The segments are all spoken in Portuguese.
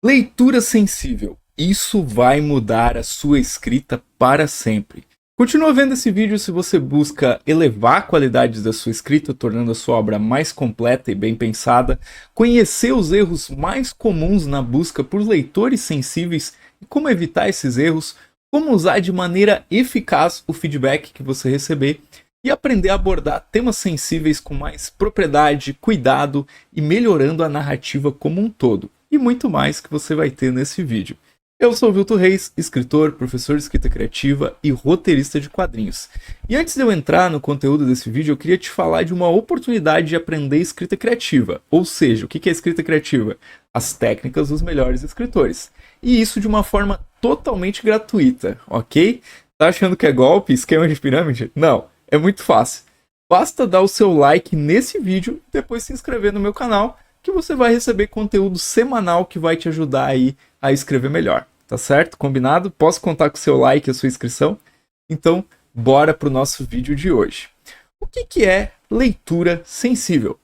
Leitura sensível. Isso vai mudar a sua escrita para sempre. Continua vendo esse vídeo se você busca elevar a qualidade da sua escrita, tornando a sua obra mais completa e bem pensada, conhecer os erros mais comuns na busca por leitores sensíveis e como evitar esses erros, como usar de maneira eficaz o feedback que você receber e aprender a abordar temas sensíveis com mais propriedade, cuidado e melhorando a narrativa como um todo. E muito mais que você vai ter nesse vídeo. Eu sou o Vilton Reis, escritor, professor de escrita criativa e roteirista de quadrinhos. E antes de eu entrar no conteúdo desse vídeo, eu queria te falar de uma oportunidade de aprender escrita criativa. Ou seja, o que é escrita criativa? As técnicas dos melhores escritores. E isso de uma forma totalmente gratuita, ok? Tá achando que é golpe, esquema de pirâmide? Não, é muito fácil. Basta dar o seu like nesse vídeo e depois se inscrever no meu canal, que você vai receber conteúdo semanal que vai te ajudar aí a escrever melhor, tá certo? Combinado? Posso contar com o seu like e a sua inscrição? Então, bora pro nosso vídeo de hoje. O que é leitura sensível?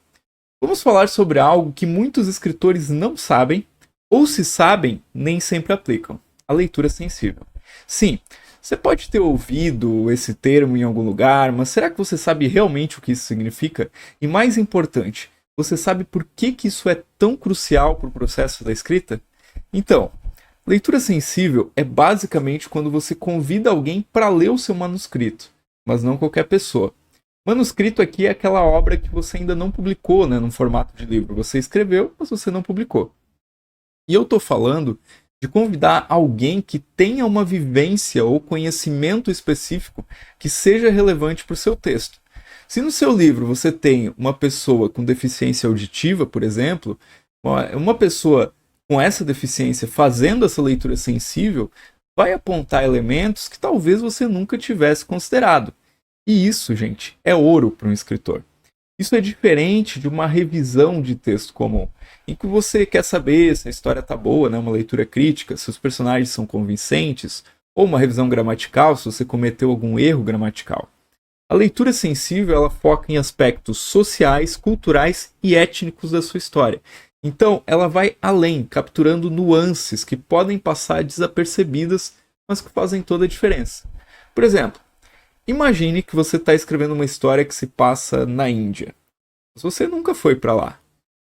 Vamos falar sobre algo que muitos escritores não sabem, ou se sabem, nem sempre aplicam. A leitura sensível. Sim, você pode ter ouvido esse termo em algum lugar, mas será que você sabe realmente o que isso significa? E mais importante, você sabe por que isso é tão crucial para o processo da escrita? Então, leitura sensível é basicamente quando você convida alguém para ler o seu manuscrito, mas não qualquer pessoa. Manuscrito aqui é aquela obra que você ainda não publicou, né, no formato de livro. Você escreveu, mas você não publicou. E eu estou falando de convidar alguém que tenha uma vivência ou conhecimento específico que seja relevante para o seu texto. Se no seu livro você tem uma pessoa com deficiência auditiva, por exemplo, uma pessoa com essa deficiência fazendo essa leitura sensível vai apontar elementos que talvez você nunca tivesse considerado. E isso, gente, é ouro para um escritor. Isso é diferente de uma revisão de texto comum, em que você quer saber se a história está boa, né? Uma leitura crítica, se os personagens são convincentes, ou uma revisão gramatical, se você cometeu algum erro gramatical. A leitura sensível ela foca em aspectos sociais, culturais e étnicos da sua história. Então, ela vai além, capturando nuances que podem passar desapercebidas, mas que fazem toda a diferença. Por exemplo, imagine que você está escrevendo uma história que se passa na Índia. Mas você nunca foi para lá.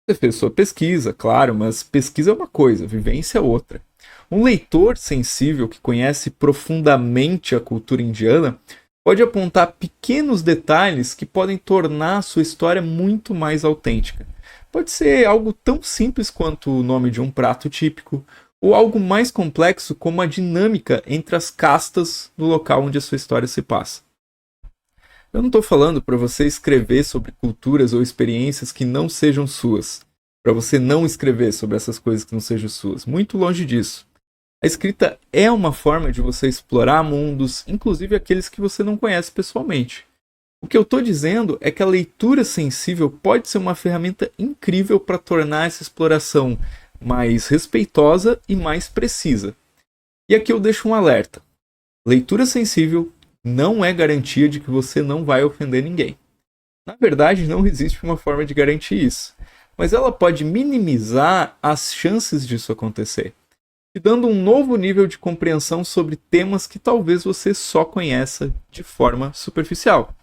Você fez sua pesquisa, claro, mas pesquisa é uma coisa, vivência é outra. Um leitor sensível que conhece profundamente a cultura indiana pode apontar pequenos detalhes que podem tornar a sua história muito mais autêntica. Pode ser algo tão simples quanto o nome de um prato típico, ou algo mais complexo como a dinâmica entre as castas no local onde a sua história se passa. Eu não estou falando para você escrever sobre culturas ou experiências que não sejam suas, para você não escrever sobre essas coisas que não sejam suas, muito longe disso. A escrita é uma forma de você explorar mundos, inclusive aqueles que você não conhece pessoalmente. O que eu estou dizendo é que a leitura sensível pode ser uma ferramenta incrível para tornar essa exploração mais respeitosa e mais precisa. E aqui eu deixo um alerta. Leitura sensível não é garantia de que você não vai ofender ninguém. Na verdade, não existe uma forma de garantir isso, mas ela pode minimizar as chances disso acontecer, te dando um novo nível de compreensão sobre temas que talvez você só conheça de forma superficial.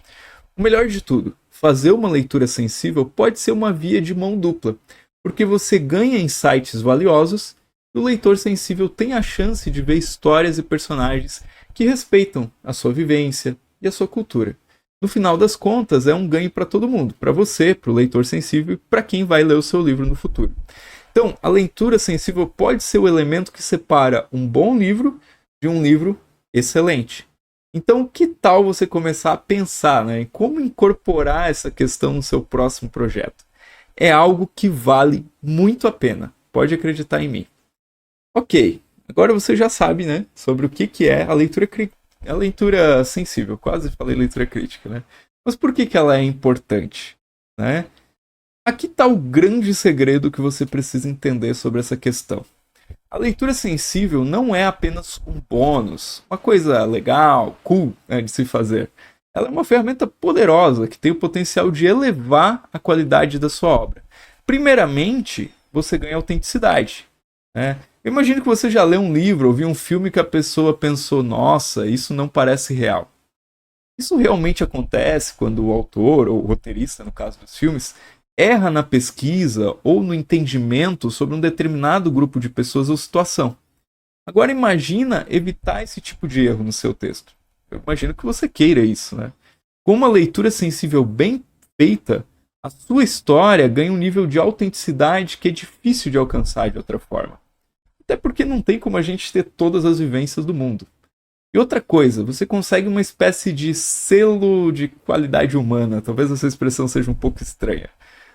O melhor de tudo, fazer uma leitura sensível pode ser uma via de mão dupla, porque você ganha insights valiosos e o leitor sensível tem a chance de ver histórias e personagens que respeitam a sua vivência e a sua cultura. No final das contas, é um ganho para todo mundo, para você, para o leitor sensível e para quem vai ler o seu livro no futuro. Então, a leitura sensível pode ser o elemento que separa um bom livro de um livro excelente. Então, que tal você começar a pensar, né, em como incorporar essa questão no seu próximo projeto? É algo que vale muito a pena. Pode acreditar em mim. Ok, agora você já sabe, né, sobre o que é a leitura sensível. Quase falei leitura crítica, né? Mas por que ela é importante, né? Aqui está o grande segredo que você precisa entender sobre essa questão. A leitura sensível não é apenas um bônus, uma coisa legal, cool, né, de se fazer. Ela é uma ferramenta poderosa que tem o potencial de elevar a qualidade da sua obra. Primeiramente, você ganha autenticidade. né? Eu imagino que você já leu um livro ou viu um filme que a pessoa pensou, nossa, isso não parece real. Isso realmente acontece quando o autor, ou o roteirista, no caso dos filmes, erra na pesquisa ou no entendimento sobre um determinado grupo de pessoas ou situação. Agora imagina evitar esse tipo de erro no seu texto. Eu imagino que você queira isso, né? Com uma leitura sensível bem feita, a sua história ganha um nível de autenticidade que é difícil de alcançar de outra forma. Até porque não tem como a gente ter todas as vivências do mundo. E outra coisa, você consegue uma espécie de selo de qualidade humana. Talvez essa expressão seja um pouco estranha,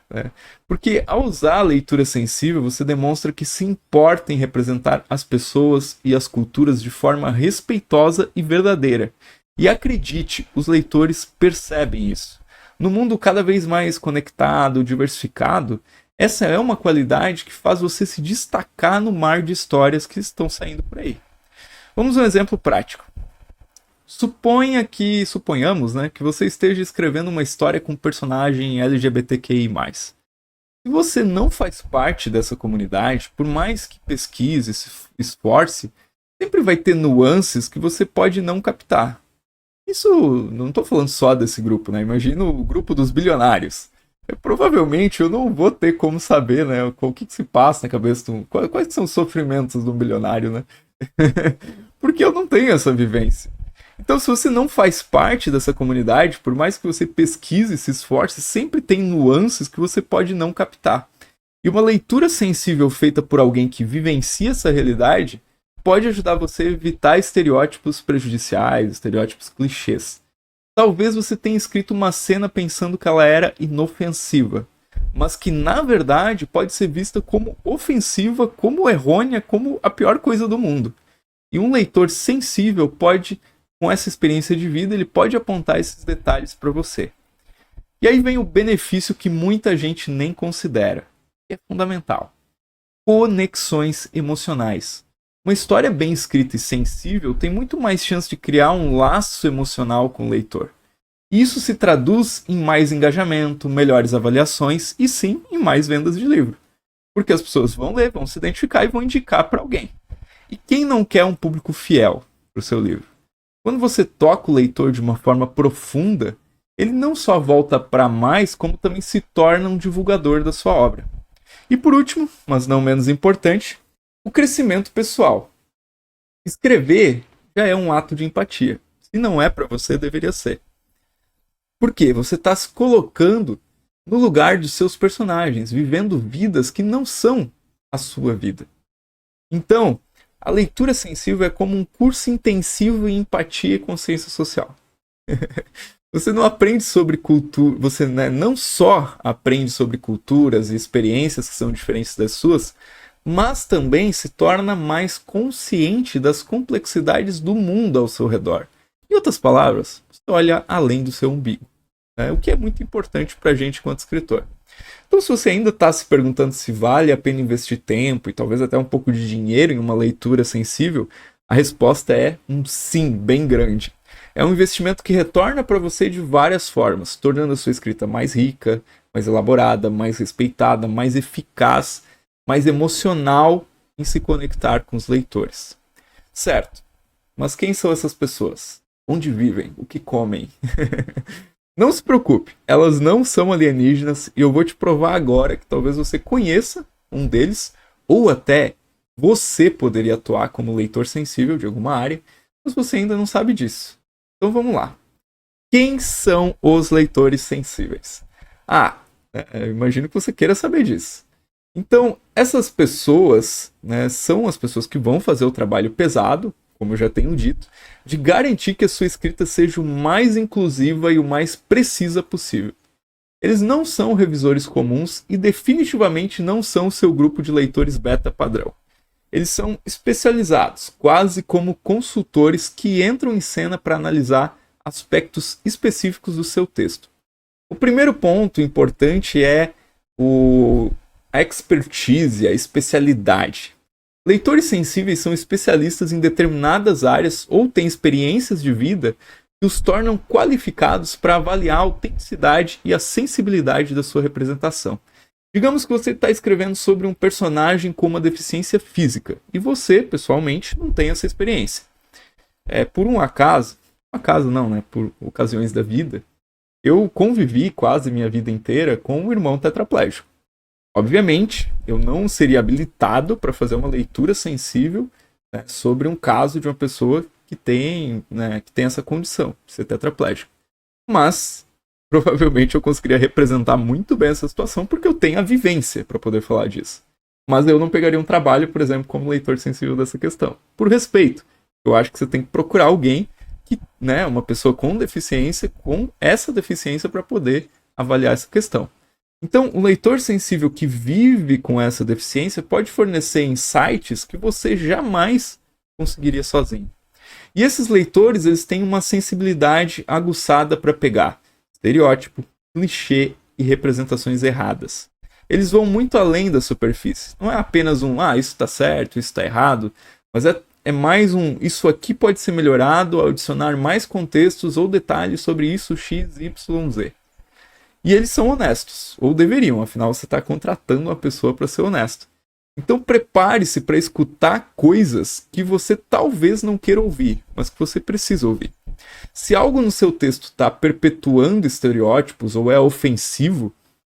né? Porque ao usar a leitura sensível, você demonstra que se importa em representar as pessoas e as culturas de forma respeitosa e verdadeira. E acredite, os leitores percebem isso. No mundo cada vez mais conectado, diversificado, essa é uma qualidade que faz você se destacar no mar de histórias que estão saindo por aí. Vamos a um exemplo prático. Suponhamos, né, que você esteja escrevendo uma história com um personagem LGBTQI+. Se você não faz parte dessa comunidade, por mais que pesquise, se esforce, sempre vai ter nuances que você pode não captar. Isso, não estou falando só desse grupo, né? Imagina o grupo dos bilionários. Provavelmente eu não vou ter como saber, né, o que se passa na cabeça quais são os sofrimentos de um bilionário, né? Porque eu não tenho essa vivência. Então, se você não faz parte dessa comunidade, por mais que você pesquise e se esforce, sempre tem nuances que você pode não captar. E uma leitura sensível feita por alguém que vivencia essa realidade pode ajudar você a evitar estereótipos prejudiciais, estereótipos clichês. Talvez você tenha escrito uma cena pensando que ela era inofensiva, mas que na verdade pode ser vista como ofensiva, como errônea, como a pior coisa do mundo. E um leitor sensível pode, com essa experiência de vida, ele pode apontar esses detalhes para você. E aí vem o benefício que muita gente nem considera, que é fundamental. Conexões emocionais. Uma história bem escrita e sensível tem muito mais chance de criar um laço emocional com o leitor. Isso se traduz em mais engajamento, melhores avaliações e sim em mais vendas de livro. Porque as pessoas vão ler, vão se identificar e vão indicar para alguém. E quem não quer um público fiel para o seu livro? Quando você toca o leitor de uma forma profunda, ele não só volta para mais, como também se torna um divulgador da sua obra. E por último, mas não menos importante, o crescimento pessoal. Escrever já é um ato de empatia. Se não é para você, deveria ser. Por quê? Você está se colocando no lugar de seus personagens, vivendo vidas que não são a sua vida. Então, a leitura sensível é como um curso intensivo em empatia e consciência social. Você não aprende sobre cultura, você, né, não só aprende sobre culturas e experiências que são diferentes das suas, mas também se torna mais consciente das complexidades do mundo ao seu redor. Em outras palavras, você olha além do seu umbigo, né? O que é muito importante para a gente enquanto escritor. Então, se você ainda está se perguntando se vale a pena investir tempo e talvez até um pouco de dinheiro em uma leitura sensível, a resposta é um sim bem grande. É um investimento que retorna para você de várias formas, tornando a sua escrita mais rica, mais elaborada, mais respeitada, mais eficaz, mais emocional em se conectar com os leitores. Certo, mas quem são essas pessoas? Onde vivem? O que comem? Não se preocupe, elas não são alienígenas e eu vou te provar agora que talvez você conheça um deles ou até você poderia atuar como leitor sensível de alguma área, mas você ainda não sabe disso. Então vamos lá. Quem são os leitores sensíveis? Eu imagino que você queira saber disso. Então, essas pessoas, né, são as pessoas que vão fazer o trabalho pesado, como eu já tenho dito, de garantir que a sua escrita seja o mais inclusiva e o mais precisa possível. Eles não são revisores comuns e definitivamente não são o seu grupo de leitores beta padrão. Eles são especializados, quase como consultores que entram em cena para analisar aspectos específicos do seu texto. O primeiro ponto importante é a expertise, a especialidade. Leitores sensíveis são especialistas em determinadas áreas ou têm experiências de vida que os tornam qualificados para avaliar a autenticidade e a sensibilidade da sua representação. Digamos que você está escrevendo sobre um personagem com uma deficiência física e você, pessoalmente, não tem essa experiência. Por um acaso não, né? Por ocasiões da vida, eu convivi quase minha vida inteira com um irmão tetraplégico. Obviamente, eu não seria habilitado para fazer uma leitura sensível, né, sobre um caso de uma pessoa que tem essa condição de ser tetraplégico. Mas provavelmente eu conseguiria representar muito bem essa situação porque eu tenho a vivência para poder falar disso. Mas eu não pegaria um trabalho, por exemplo, como leitor sensível dessa questão. Por respeito, eu acho que você tem que procurar alguém que, né, uma pessoa com deficiência, com essa deficiência para poder avaliar essa questão. Então, o leitor sensível que vive com essa deficiência pode fornecer insights que você jamais conseguiria sozinho. E esses leitores, eles têm uma sensibilidade aguçada para pegar estereótipo, clichê e representações erradas. Eles vão muito além da superfície. Não é apenas isso está certo, isso está errado, mas é mais isso aqui pode ser melhorado ao adicionar mais contextos ou detalhes sobre isso, X, Y, Z. E eles são honestos, ou deveriam, afinal você está contratando uma pessoa para ser honesto. Então prepare-se para escutar coisas que você talvez não queira ouvir, mas que você precisa ouvir. Se algo no seu texto está perpetuando estereótipos ou é ofensivo,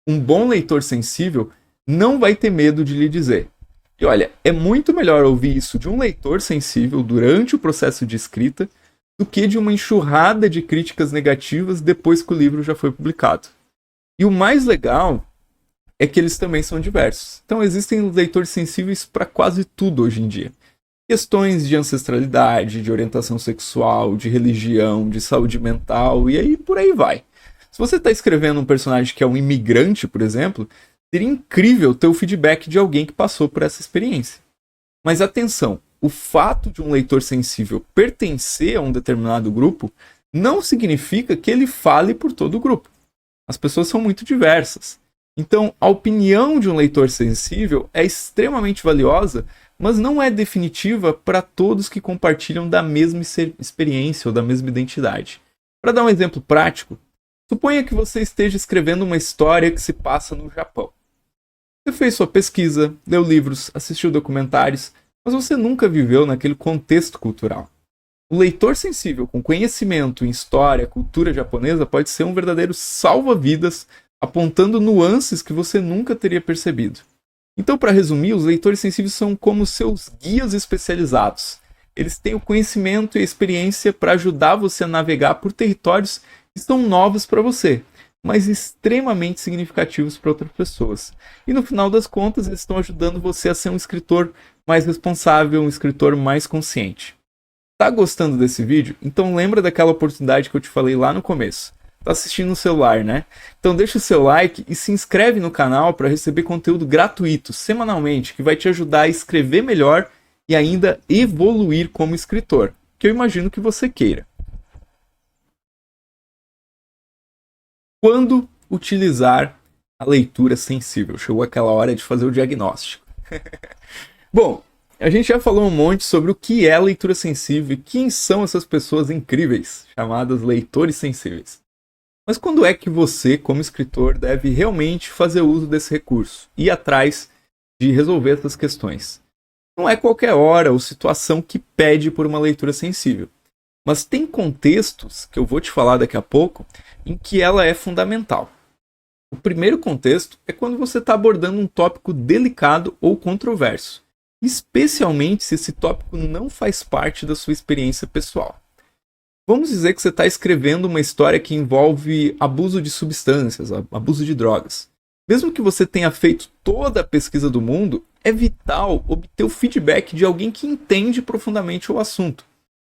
um bom leitor sensível não vai ter medo de lhe dizer. E olha, é muito melhor ouvir isso de um leitor sensível durante o processo de escrita do que de uma enxurrada de críticas negativas depois que o livro já foi publicado. E o mais legal é que eles também são diversos. Então existem leitores sensíveis para quase tudo hoje em dia. Questões de ancestralidade, de orientação sexual, de religião, de saúde mental, e aí por aí vai. Se você está escrevendo um personagem que é um imigrante, por exemplo, seria incrível ter o feedback de alguém que passou por essa experiência. Mas atenção, o fato de um leitor sensível pertencer a um determinado grupo não significa que ele fale por todo o grupo. As pessoas são muito diversas. Então, a opinião de um leitor sensível é extremamente valiosa, mas não é definitiva para todos que compartilham da mesma experiência ou da mesma identidade. Para dar um exemplo prático, suponha que você esteja escrevendo uma história que se passa no Japão. Você fez sua pesquisa, leu livros, assistiu documentários, mas você nunca viveu naquele contexto cultural. O leitor sensível com conhecimento em história, cultura japonesa pode ser um verdadeiro salva-vidas, apontando nuances que você nunca teria percebido. Então, para resumir, os leitores sensíveis são como seus guias especializados. Eles têm o conhecimento e a experiência para ajudar você a navegar por territórios que são novos para você, mas extremamente significativos para outras pessoas. E no final das contas, eles estão ajudando você a ser um escritor mais responsável, um escritor mais consciente. Tá gostando desse vídeo? Então lembra daquela oportunidade que eu te falei lá no começo. Tá assistindo no celular, né? Então deixa o seu like e se inscreve no canal para receber conteúdo gratuito, semanalmente, que vai te ajudar a escrever melhor e ainda evoluir como escritor, que eu imagino que você queira. Quando utilizar a leitura sensível? Chegou aquela hora de fazer o diagnóstico. Bom, a gente já falou um monte sobre o que é leitura sensível e quem são essas pessoas incríveis, chamadas leitores sensíveis. Mas quando é que você, como escritor, deve realmente fazer uso desse recurso e ir atrás de resolver essas questões? Não é qualquer hora ou situação que pede por uma leitura sensível, mas tem contextos, que eu vou te falar daqui a pouco, em que ela é fundamental. O primeiro contexto é quando você está abordando um tópico delicado ou controverso, especialmente se esse tópico não faz parte da sua experiência pessoal. Vamos dizer que você está escrevendo uma história que envolve abuso de substâncias, abuso de drogas. Mesmo que você tenha feito toda a pesquisa do mundo, é vital obter o feedback de alguém que entende profundamente o assunto.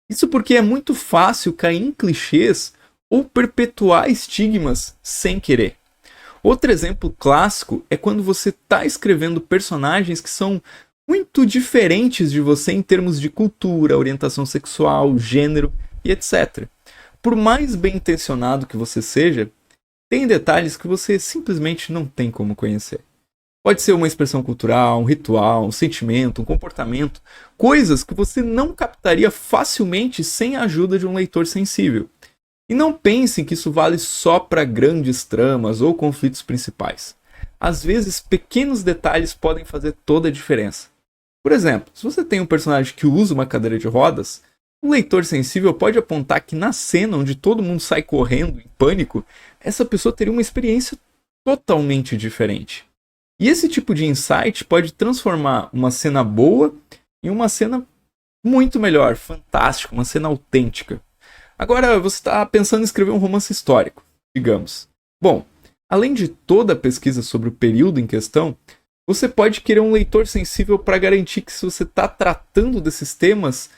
Isso porque é muito fácil cair em clichês ou perpetuar estigmas sem querer. Outro exemplo clássico é quando você está escrevendo personagens que são muito diferentes de você em termos de cultura, orientação sexual, gênero e etc. Por mais bem intencionado que você seja, tem detalhes que você simplesmente não tem como conhecer. Pode ser uma expressão cultural, um ritual, um sentimento, um comportamento, coisas que você não captaria facilmente sem a ajuda de um leitor sensível. E não pensem que isso vale só para grandes tramas ou conflitos principais. às vezes pequenos detalhes podem fazer toda a diferença. Por exemplo, se você tem um personagem que usa uma cadeira de rodas, um leitor sensível pode apontar que na cena onde todo mundo sai correndo em pânico, essa pessoa teria uma experiência totalmente diferente. E esse tipo de insight pode transformar uma cena boa em uma cena muito melhor, fantástica, uma cena autêntica. Agora, você está pensando em escrever um romance histórico, digamos. Bom, além de toda a pesquisa sobre o período em questão, você pode querer um leitor sensível para garantir que se você está tratando desses temas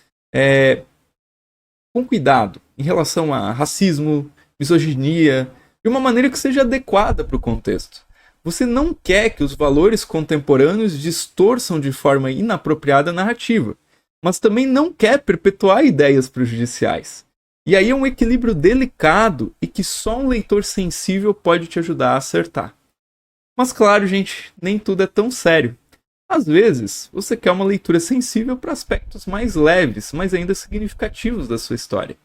com cuidado, em relação a racismo, misoginia, de uma maneira que seja adequada para o contexto. Você não quer que os valores contemporâneos distorçam de forma inapropriada a narrativa, mas também não quer perpetuar ideias prejudiciais. E aí é um equilíbrio delicado e que só um leitor sensível pode te ajudar a acertar. Mas claro, gente, nem tudo é tão sério. Às vezes, você quer uma leitura sensível para aspectos mais leves, mas ainda significativos da sua história.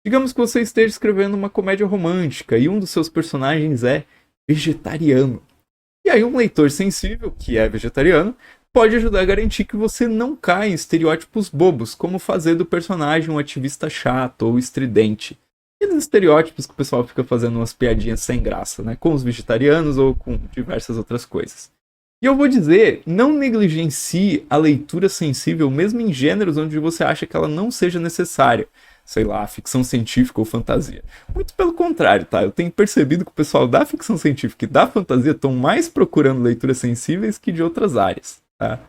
Digamos que você esteja escrevendo uma comédia romântica e um dos seus personagens é vegetariano. E aí um leitor sensível, que é vegetariano, pode ajudar a garantir que você não caia em estereótipos bobos, como fazer do personagem um ativista chato ou estridente. Aqueles estereótipos que o pessoal fica fazendo umas piadinhas sem graça, né? Com os vegetarianos ou com diversas outras coisas. E eu vou dizer, não negligencie a leitura sensível mesmo em gêneros onde você acha que ela não seja necessária. Sei lá, ficção científica ou fantasia. Muito pelo contrário, tá? Eu tenho percebido que o pessoal da ficção científica e da fantasia estão mais procurando leituras sensíveis que de outras áreas, tá?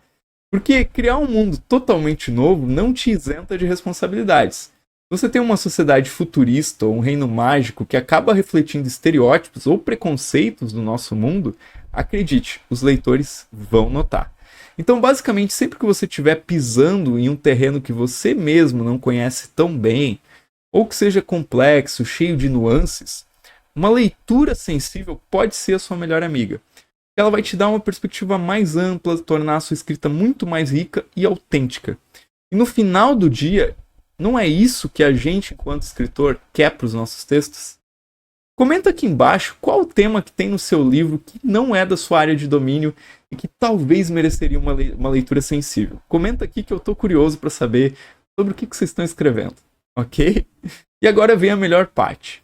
Porque criar um mundo totalmente novo não te isenta de responsabilidades. Você tem uma sociedade futurista ou um reino mágico que acaba refletindo estereótipos ou preconceitos do nosso mundo, acredite, os leitores vão notar. Então, basicamente, sempre que você estiver pisando em um terreno que você mesmo não conhece tão bem, ou que seja complexo, cheio de nuances, uma leitura sensível pode ser a sua melhor amiga. Ela vai te dar uma perspectiva mais ampla, tornar a sua escrita muito mais rica e autêntica. E no final do dia, não é isso que a gente, enquanto escritor, quer para os nossos textos? Comenta aqui embaixo qual o tema que tem no seu livro que não é da sua área de domínio e que talvez mereceria uma leitura sensível. Comenta aqui que eu estou curioso para saber sobre o que vocês estão escrevendo, ok? E agora vem a melhor parte.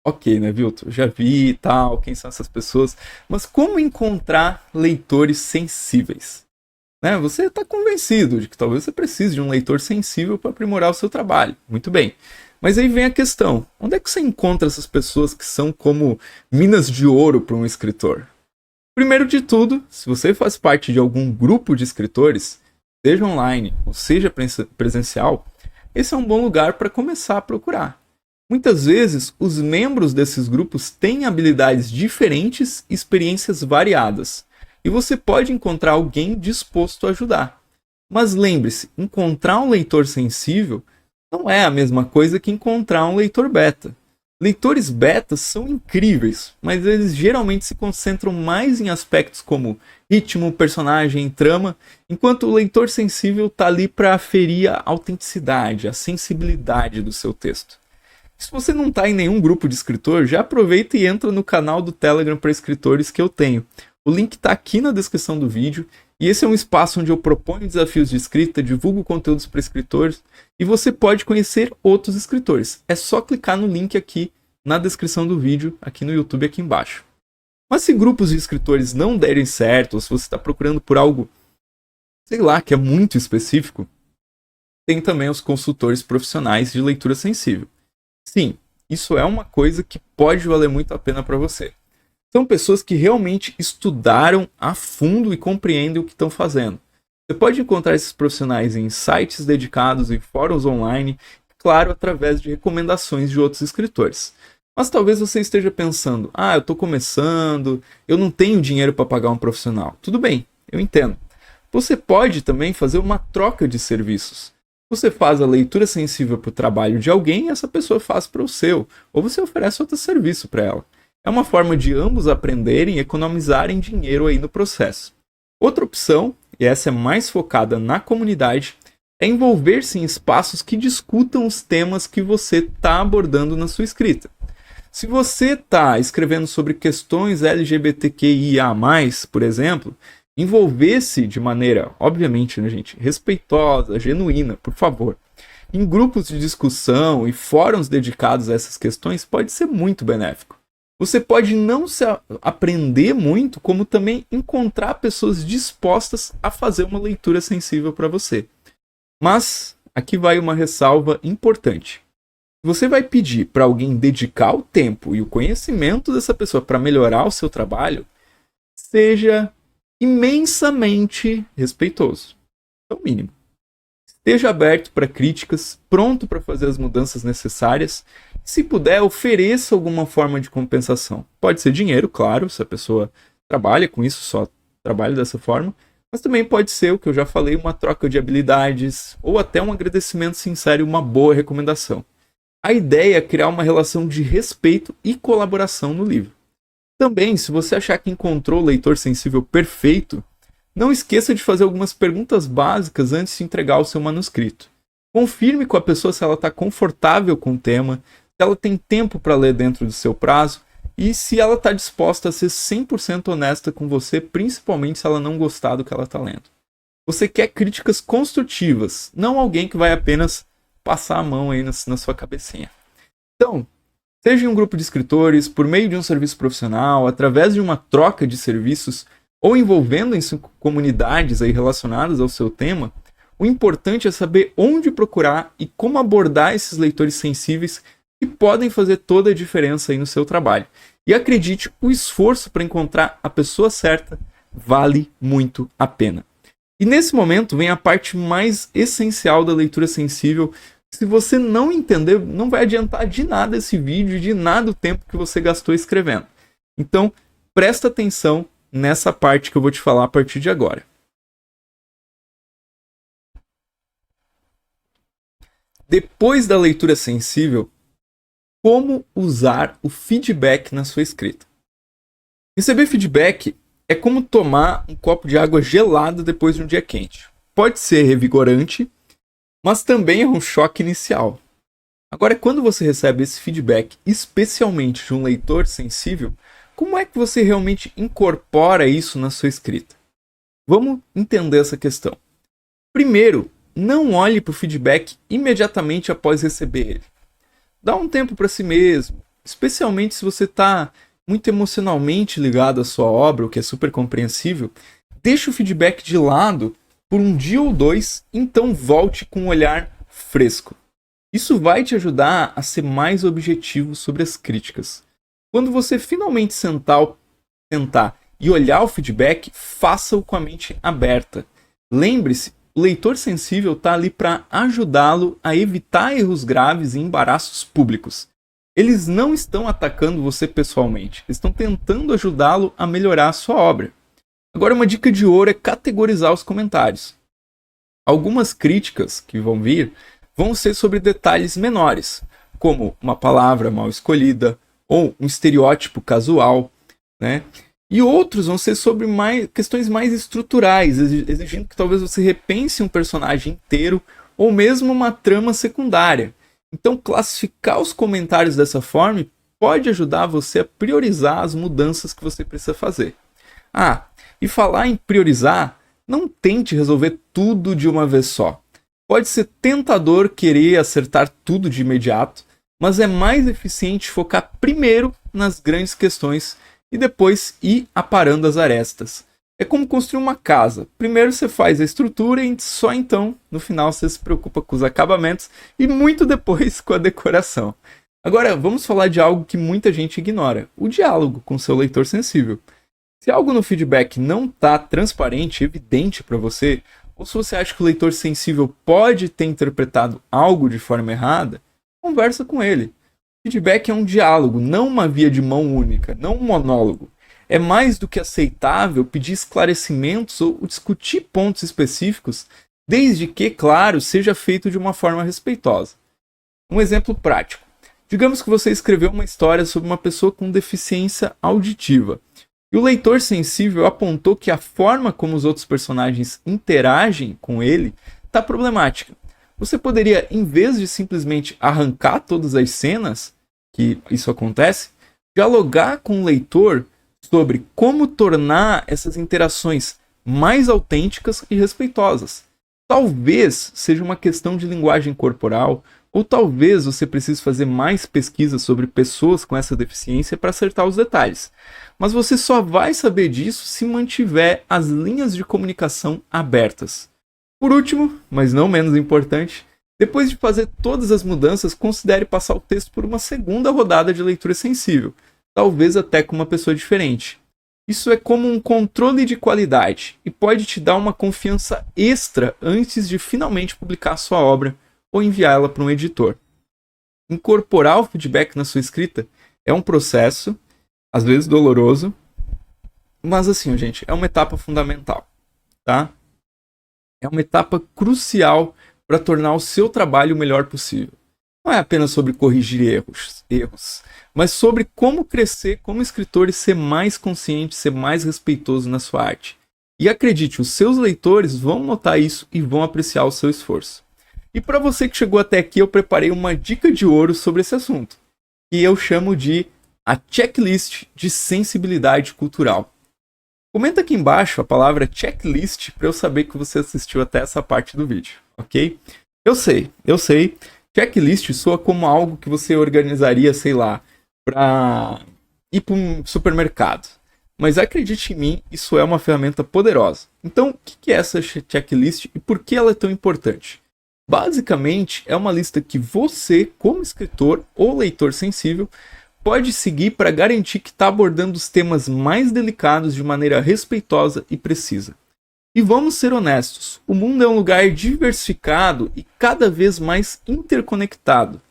Ok, né, Vilton? Já vi e tal, quem são essas pessoas, mas como encontrar leitores sensíveis? Né? Você está convencido de que talvez você precise de um leitor sensível para aprimorar o seu trabalho. Muito bem. Mas aí vem a questão, onde é que você encontra essas pessoas que são como minas de ouro para um escritor? Primeiro de tudo, se você faz parte de algum grupo de escritores, seja online ou seja presencial, esse é um bom lugar para começar a procurar. Muitas vezes, os membros desses grupos têm habilidades diferentes e experiências variadas, e você pode encontrar alguém disposto a ajudar. Mas lembre-se, encontrar um leitor sensível não é a mesma coisa que encontrar um leitor beta. Leitores betas são incríveis, mas eles geralmente se concentram mais em aspectos como ritmo, personagem, trama, enquanto o leitor sensível está ali para aferir a autenticidade, a sensibilidade do seu texto. Se você não está em nenhum grupo de escritor, já aproveita e entra no canal do Telegram para escritores que eu tenho. O link está aqui na descrição do vídeo. E esse é um espaço onde eu proponho desafios de escrita, divulgo conteúdos para escritores e você pode conhecer outros escritores. É só clicar no link aqui na descrição do vídeo, aqui no YouTube, aqui embaixo. Mas se grupos de escritores não derem certo, ou se você está procurando por algo, sei lá, que é muito específico, tem também os consultores profissionais de leitura sensível. Sim, isso é uma coisa que pode valer muito a pena para você. São pessoas que realmente estudaram a fundo e compreendem o que estão fazendo. Você pode encontrar esses profissionais em sites dedicados, em fóruns online, claro, através de recomendações de outros escritores. Mas talvez você esteja pensando, eu estou começando, eu não tenho dinheiro para pagar um profissional. Tudo bem, eu entendo. Você pode também fazer uma troca de serviços. Você faz a leitura sensível para o trabalho de alguém e essa pessoa faz para o seu, ou você oferece outro serviço para ela. É uma forma de ambos aprenderem e economizarem dinheiro aí no processo. Outra opção, e essa é mais focada na comunidade, é envolver-se em espaços que discutam os temas que você está abordando na sua escrita. Se você está escrevendo sobre questões LGBTQIA+, por exemplo, envolver-se de maneira, obviamente, né, gente, respeitosa, genuína, por favor, em grupos de discussão e fóruns dedicados a essas questões pode ser muito benéfico. Você pode não se aprender muito, como também encontrar pessoas dispostas a fazer uma leitura sensível para você. Mas aqui vai uma ressalva importante. Você vai pedir para alguém dedicar o tempo e o conhecimento dessa pessoa para melhorar o seu trabalho, seja imensamente respeitoso. É o mínimo. Esteja aberto para críticas, pronto para fazer as mudanças necessárias. Se puder, ofereça alguma forma de compensação. Pode ser dinheiro, claro, se a pessoa trabalha com isso, só trabalha dessa forma. Mas também pode ser, o que eu já falei, uma troca de habilidades ou até um agradecimento sincero e uma boa recomendação. A ideia é criar uma relação de respeito e colaboração no livro. Também, se você achar que encontrou o leitor sensível perfeito, não esqueça de fazer algumas perguntas básicas antes de entregar o seu manuscrito. Confirme com a pessoa se ela está confortável com o tema, se ela tem tempo para ler dentro do seu prazo e se ela está disposta a ser 100% honesta com você, principalmente se ela não gostar do que ela está lendo. Você quer críticas construtivas, não alguém que vai apenas passar a mão aí na sua cabecinha. Então, seja em um grupo de escritores, por meio de um serviço profissional, através de uma troca de serviços ou envolvendo-se em comunidades aí relacionadas ao seu tema, o importante é saber onde procurar e como abordar esses leitores sensíveis que podem fazer toda a diferença aí no seu trabalho. E acredite, o esforço para encontrar a pessoa certa vale muito a pena. E nesse momento vem a parte mais essencial da leitura sensível. Se você não entender, não vai adiantar de nada esse vídeo, de nada o tempo que você gastou escrevendo. Então, presta atenção nessa parte que eu vou te falar a partir de agora. Depois da leitura sensível, como usar o feedback na sua escrita? Receber feedback é como tomar um copo de água gelada depois de um dia quente. Pode ser revigorante, mas também é um choque inicial. Agora, quando você recebe esse feedback, especialmente de um leitor sensível, como é que você realmente incorpora isso na sua escrita? Vamos entender essa questão. Primeiro, não olhe para o feedback imediatamente após receber ele. Dá um tempo para si mesmo, especialmente se você está muito emocionalmente ligado à sua obra, o que é super compreensível. Deixe o feedback de lado por um dia ou dois, então volte com um olhar fresco. Isso vai te ajudar a ser mais objetivo sobre as críticas. Quando você finalmente sentar e olhar o feedback, faça-o com a mente aberta. Lembre-se, o leitor sensível está ali para ajudá-lo a evitar erros graves e embaraços públicos. Eles não estão atacando você pessoalmente, estão tentando ajudá-lo a melhorar a sua obra. Agora, uma dica de ouro é categorizar os comentários. Algumas críticas que vão vir vão ser sobre detalhes menores, como uma palavra mal escolhida ou um estereótipo casual, né? E outros vão ser sobre questões mais estruturais, exigindo que talvez você repense um personagem inteiro ou mesmo uma trama secundária. Então, classificar os comentários dessa forma pode ajudar você a priorizar as mudanças que você precisa fazer. E falar em priorizar, não tente resolver tudo de uma vez só. Pode ser tentador querer acertar tudo de imediato, mas é mais eficiente focar primeiro nas grandes questões e depois ir aparando as arestas. É como construir uma casa. Primeiro você faz a estrutura e só então, no final, você se preocupa com os acabamentos e muito depois com a decoração. Agora, vamos falar de algo que muita gente ignora: o diálogo com seu leitor sensível. Se algo no feedback não está transparente, evidente para você, ou se você acha que o leitor sensível pode ter interpretado algo de forma errada, conversa com ele. Feedback é um diálogo, não uma via de mão única, não um monólogo. É mais do que aceitável pedir esclarecimentos ou discutir pontos específicos, desde que, claro, seja feito de uma forma respeitosa. Um exemplo prático. Digamos que você escreveu uma história sobre uma pessoa com deficiência auditiva, e o leitor sensível apontou que a forma como os outros personagens interagem com ele está problemática. Você poderia, em vez de simplesmente arrancar todas as cenas, que isso acontece, dialogar com o leitor sobre como tornar essas interações mais autênticas e respeitosas. Talvez seja uma questão de linguagem corporal, ou talvez você precise fazer mais pesquisas sobre pessoas com essa deficiência para acertar os detalhes. Mas você só vai saber disso se mantiver as linhas de comunicação abertas. Por último, mas não menos importante, depois de fazer todas as mudanças, considere passar o texto por uma segunda rodada de leitura sensível, talvez até com uma pessoa diferente. Isso é como um controle de qualidade e pode te dar uma confiança extra antes de finalmente publicar sua obra ou enviá-la para um editor. Incorporar o feedback na sua escrita é um processo, às vezes doloroso, mas assim, gente, é uma etapa fundamental, tá? É uma etapa crucial para tornar o seu trabalho o melhor possível. Não é apenas sobre corrigir erros, mas sobre como crescer como escritor e ser mais consciente, ser mais respeitoso na sua arte. E acredite, os seus leitores vão notar isso e vão apreciar o seu esforço. E para você que chegou até aqui, eu preparei uma dica de ouro sobre esse assunto, que eu chamo de a checklist de sensibilidade cultural. Comenta aqui embaixo a palavra checklist para eu saber que você assistiu até essa parte do vídeo, ok? Eu sei. Checklist soa como algo que você organizaria, sei lá, para ir para um supermercado. Mas acredite em mim, isso é uma ferramenta poderosa. Então, o que é essa checklist e por que ela é tão importante? Basicamente, é uma lista que você, como escritor ou leitor sensível, pode seguir para garantir que está abordando os temas mais delicados de maneira respeitosa e precisa. E vamos ser honestos, o mundo é um lugar diversificado e cada vez mais interconectado.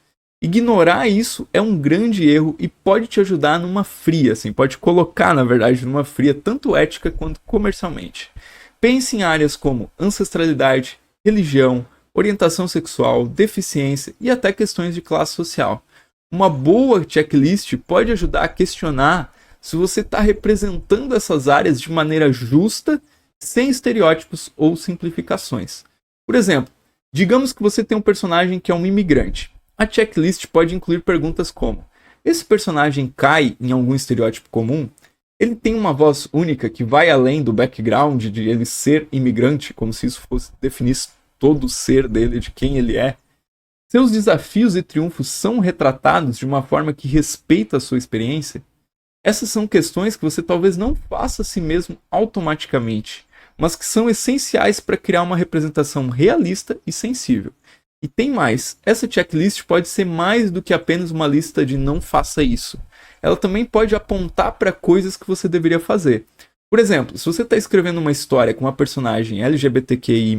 Ignorar isso é um grande erro e pode te ajudar numa fria, assim, pode colocar, na verdade, numa fria tanto ética quanto comercialmente. Pense em áreas como ancestralidade, religião, orientação sexual, deficiência e até questões de classe social. Uma boa checklist pode ajudar a questionar se você está representando essas áreas de maneira justa, sem estereótipos ou simplificações. Por exemplo, digamos que você tem um personagem que é um imigrante. A checklist pode incluir perguntas como: esse personagem cai em algum estereótipo comum? Ele tem uma voz única que vai além do background de ele ser imigrante, como se isso fosse definir todo o ser dele, de quem ele é? Seus desafios e triunfos são retratados de uma forma que respeita a sua experiência? Essas são questões que você talvez não faça a si mesmo automaticamente, mas que são essenciais para criar uma representação realista e sensível. E tem mais, essa checklist pode ser mais do que apenas uma lista de não faça isso. Ela também pode apontar para coisas que você deveria fazer. Por exemplo, se você está escrevendo uma história com uma personagem LGBTQI+,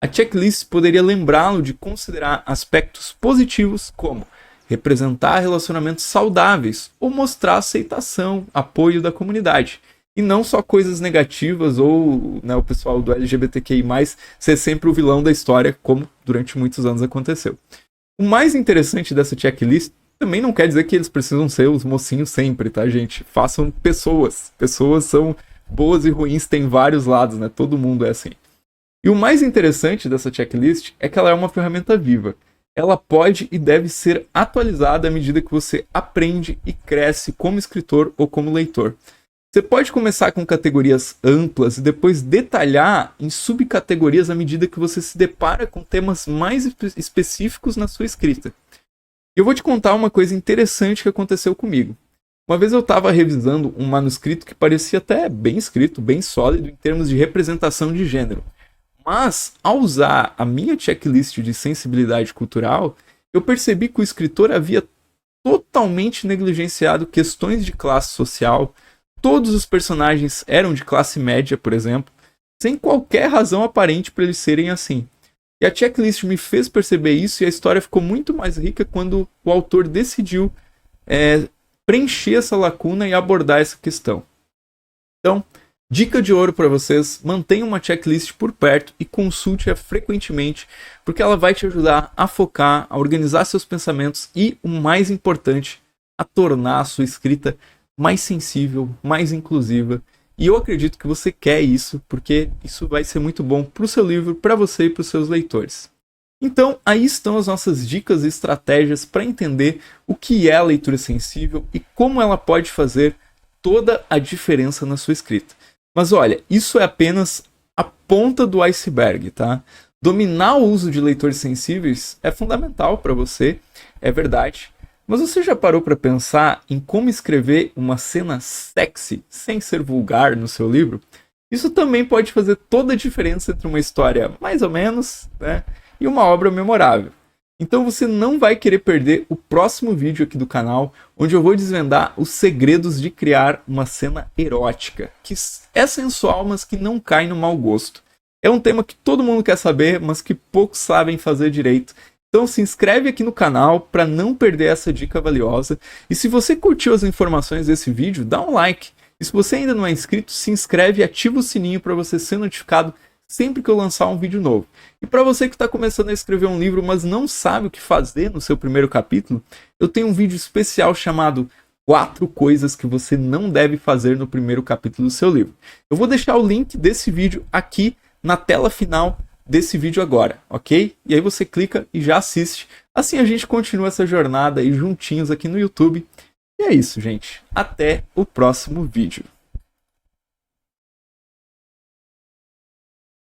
a checklist poderia lembrá-lo de considerar aspectos positivos como representar relacionamentos saudáveis ou mostrar aceitação, apoio da comunidade. E não só coisas negativas ou o pessoal do LGBTQI+, ser sempre o vilão da história, como durante muitos anos aconteceu. O mais interessante dessa checklist também não quer dizer que eles precisam ser os mocinhos sempre, tá, gente? Façam pessoas. Pessoas são boas e ruins, tem vários lados, né? Todo mundo é assim. E o mais interessante dessa checklist é que ela é uma ferramenta viva. Ela pode e deve ser atualizada à medida que você aprende e cresce como escritor ou como leitor. Você pode começar com categorias amplas e depois detalhar em subcategorias à medida que você se depara com temas mais específicos na sua escrita. E eu vou te contar uma coisa interessante que aconteceu comigo. Uma vez eu estava revisando um manuscrito que parecia até bem escrito, bem sólido em termos de representação de gênero. Mas, ao usar a minha checklist de sensibilidade cultural, eu percebi que o escritor havia totalmente negligenciado questões de classe social. Todos os personagens eram de classe média, por exemplo, sem qualquer razão aparente para eles serem assim. E a checklist me fez perceber isso e a história ficou muito mais rica quando o autor decidiu preencher essa lacuna e abordar essa questão. Então, dica de ouro para vocês: mantenha uma checklist por perto e consulte-a frequentemente, porque ela vai te ajudar a focar, a organizar seus pensamentos e, o mais importante, a tornar a sua escrita mais sensível, mais inclusiva. E eu acredito que você quer isso, porque isso vai ser muito bom para o seu livro, para você e para os seus leitores. Então, aí estão as nossas dicas e estratégias para entender o que é a leitura sensível e como ela pode fazer toda a diferença na sua escrita. Mas olha, isso é apenas a ponta do iceberg, tá? Dominar o uso de leitores sensíveis é fundamental para você, é verdade. Mas você já parou para pensar em como escrever uma cena sexy sem ser vulgar no seu livro? Isso também pode fazer toda a diferença entre uma história mais ou menos, né, e uma obra memorável. Então você não vai querer perder o próximo vídeo aqui do canal, onde eu vou desvendar os segredos de criar uma cena erótica, que é sensual, mas que não cai no mau gosto. É um tema que todo mundo quer saber, mas que poucos sabem fazer direito. Então se inscreve aqui no canal para não perder essa dica valiosa. E se você curtiu as informações desse vídeo, dá um like. E se você ainda não é inscrito, se inscreve e ativa o sininho para você ser notificado sempre que eu lançar um vídeo novo. E para você que está começando a escrever um livro, mas não sabe o que fazer no seu primeiro capítulo, eu tenho um vídeo especial chamado 4 coisas que você não deve fazer no primeiro capítulo do seu livro. Eu vou deixar o link desse vídeo aqui na tela final desse vídeo agora, ok? E aí você clica e já assiste. Assim a gente continua essa jornada aí juntinhos aqui no YouTube. E é isso, gente. Até o próximo vídeo.